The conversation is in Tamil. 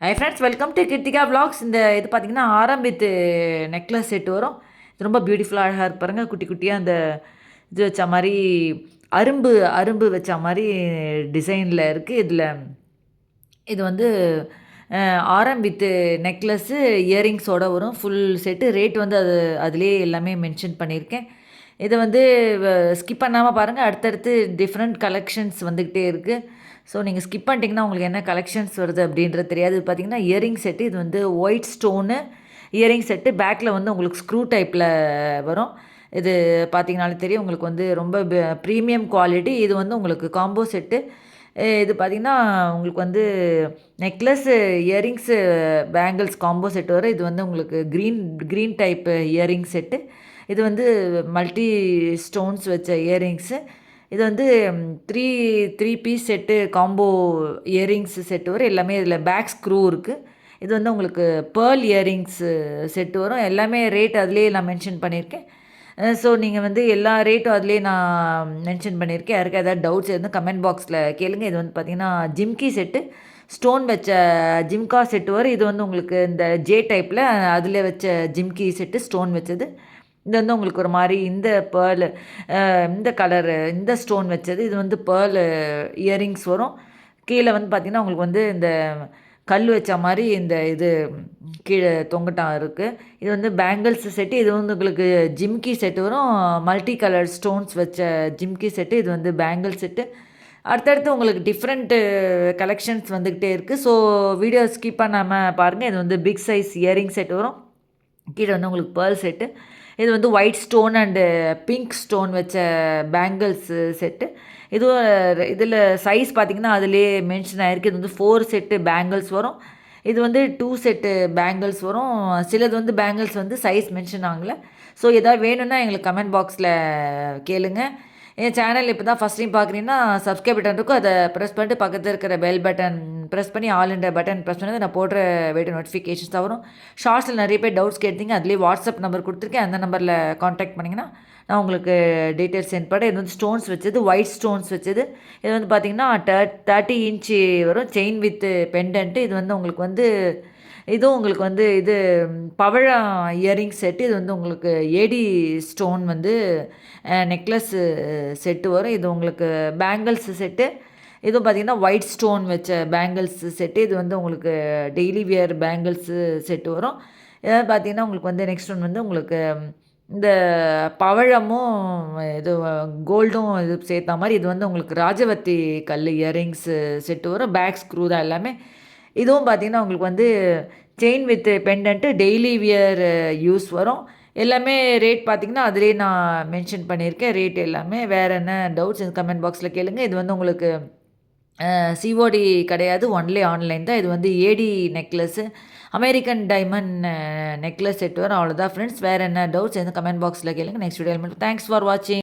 High friends, welcome to Kiruthika vlogs. இந்த இது பார்த்தீங்கன்னா ஆரம்பித்து நெக்லஸ் செட் வரும். இது ரொம்ப பியூட்டிஃபுல்லா அழகா இருக்கு பாருங்க. குட்டி குட்டியாக அந்த இது வச்ச மாதிரி அரும்பு அரும்பு வச்ச மாதிரி டிசைனில் இருக்குது. இதில் இது வந்து ஆரம்பித்து நெக்லஸ்ஸு இயரிங்ஸோட வரும் ஃபுல் செட்டு. ரேட் வந்து அதிலே எல்லாமே மென்ஷன் பண்ணியிருக்கேன். இதை வந்து ஸ்கிப் பண்ணாமல் பாருங்கள். அடுத்தடுத்து டிஃப்ரெண்ட் கலெக்ஷன்ஸ் வந்துக்கிட்டே இருக்குது. ஸோ நீங்கள் ஸ்கிப் பண்ணிட்டீங்கன்னா உங்களுக்கு என்ன கலெக்ஷன்ஸ் வருது அப்படின்றது தெரியாது. இது பார்த்தீங்கன்னா இயரிங் செட்டு. இது வந்து ஒயிட் ஸ்டோனு இயரிங் செட்டு. பேக்கில் வந்து உங்களுக்கு ஸ்க்ரூ டைப்பில் வரும். இது பார்த்தீங்கனாலே தெரியும் உங்களுக்கு வந்து ரொம்ப ப்ரீமியம் குவாலிட்டி. இது வந்து உங்களுக்கு காம்போ செட்டு. இது பார்த்திங்கன்னா உங்களுக்கு வந்து necklace earrings bangles combo set வரும். இது வந்து உங்களுக்கு க்ரீன் டைப்பு இயரிங் செட்டு. இது வந்து மல்டி ஸ்டோன்ஸ் வச்ச இயரிங்ஸு. இது வந்து three three piece set combo earrings set வரும். எல்லாமே இதில் பேக் ஸ்க்ரூ இருக்குது. இது வந்து உங்களுக்கு பேர்ல் இயரிங்ஸு செட்டு வரும். எல்லாமே ரேட் அதிலேயே நான் மென்ஷன் பண்ணியிருக்கேன். ஸோ நீங்கள் வந்து எல்லா ரேட்டும் அதிலே நான் மென்ஷன் பண்ணியிருக்கேன். யாருக்கு ஏதாவது டவுட்ஸ் இருந்தால் கமெண்ட் பாக்ஸில் கேளுங்க. இது வந்து பார்த்திங்கன்னா ஜிம்கி செட்டு, ஸ்டோன் வச்ச ஜிம்கா செட்டு வரும். இது வந்து உங்களுக்கு இந்த ஜே டைப்பில் அதில் வச்ச ஜிம்கி செட்டு ஸ்டோன் வச்சது. இது வந்து உங்களுக்கு ஒரு மாதிரி இந்த பேர்லு இந்த கலரு இந்த ஸ்டோன் வச்சது. இது வந்து பேர்லு இயரிங்ஸ் வரும். கீழே வந்து பார்த்திங்கன்னா உங்களுக்கு வந்து இந்த கல் வச்ச மாதிரி இந்த இது கீழே தொங்கட்டான் இருக்குது. இது வந்து பேங்கிள்ஸ் செட்டு. இது வந்து உங்களுக்கு ஜிம்கி செட்டு வரும். மல்டி கலர் ஸ்டோன்ஸ் வச்ச ஜிம்கி செட்டு. இது வந்து பேங்கிள் செட்டு. அடுத்தடுத்து உங்களுக்கு டிஃப்ரெண்ட்டு கலெக்ஷன்ஸ் வந்துக்கிட்டே இருக்குது. ஸோ வீடியோ ஸ்கிப் பண்ணாமல் பாருங்கள். இது வந்து பிக் சைஸ் இயரிங் செட் வரும். கீழே வந்து உங்களுக்கு பேர்ல் செட்டு. இது வந்து white stone and pink stone வச்ச பேங்கிள்ஸு செட்டு. இதுவும் இதில் சைஸ் பார்த்திங்கன்னா அதிலே மென்ஷன் ஆகிருக்கு. இது வந்து 4 செட்டு பேங்கிள்ஸ் வரும். இது வந்து 2 செட்டு பேங்கிள்ஸ் வரும். சிலது வந்து பேங்கிள்ஸ் வந்து சைஸ் மென்ஷன் ஆகலை. ஸோ எதாவது வேணும்னா எங்களுக்கு கமெண்ட் பாக்ஸில் கேளுங்க. என் சேனல் இப்போ தான் ஃபஸ்ட் டைம் பார்க்குறீங்கன்னா சப்ஸ்கிரைப் பட்டன் இருக்கும். அதை ப்ரெஸ் பண்ணிட்டு பக்கத்தில் இருக்கிற பெல் பட்டன் ப்ரெஸ் பண்ணி ஆல் இண்டியா பட்டன் ப்ரெஸ் பண்ணி நான் போடுற வீடியோ நோட்டிஃபிகேஷன்ஸ் தான் வரும். ஷார்ட்ஸில் நிறைய பேர் டவுட்ஸ் கேட்டீங்க. அதுலேயே வாட்ஸ்அப் நம்பர் கொடுத்துருக்கேன். அந்த நம்பரில் காண்டாக்ட் பண்ணிங்கன்னா நான் உங்களுக்கு டீட்டெயில்ஸ் சென்ட் பண்ணுறேன். இது வந்து ஸ்டோன்ஸ் வச்சது, ஒயிட் ஸ்டோன்ஸ் வச்சது. இது வந்து பார்த்திங்கன்னா 30 இன்ச்சு வரும். Chain with pendant. இது வந்து உங்களுக்கு வந்து இதுவும் உங்களுக்கு வந்து இது பவழம் இயரிங் செட்டு. இது வந்து உங்களுக்கு ஏடி ஸ்டோன் வந்து நெக்லஸ்ஸு செட்டு வரும். இது உங்களுக்கு பேங்கிள்ஸு செட்டு. இதுவும் பார்த்திங்கன்னா ஒயிட் ஸ்டோன் வச்ச பேங்கிள்ஸு செட்டு. இது வந்து உங்களுக்கு டெய்லி வியர் பேங்கிள்ஸு செட்டு வரும். இதாவது பார்த்திங்கன்னா உங்களுக்கு வந்து நெக்ஸ்ட் ஒன் வந்து உங்களுக்கு இந்த பவழமும் இது கோல்டும் இது சேர்த்தா மாதிரி இது வந்து உங்களுக்கு ராஜவத்தி கல் இயரிங்ஸு செட்டு வரும். பேக் ஸ்க்ரூ தான் எல்லாமே. இதுவும் பார்த்திங்கன்னா உங்களுக்கு வந்து chain with pendant daily wear use வரும். எல்லாமே ரேட் பார்த்திங்கன்னா அதிலே நான் மென்ஷன் பண்ணியிருக்கேன். ரேட் எல்லாமே. வேறு என்ன டவுட்ஸ் இந்த கமெண்ட் பாக்ஸில் கேளுங்க. இது வந்து உங்களுக்கு சிஓடி கிடையாது, ஒன்லி ஆன்லைன் தான். இது வந்து AD necklace American diamond necklace set வரும். அவ்வளோதான் ஃப்ரெண்ட்ஸ். வேறு என்ன டவுட்ஸ் இந்த கமெண்ட் பாக்ஸில் கேளுங்க. Next video. தேங்க்ஸ் ஃபார் வாட்சிங்.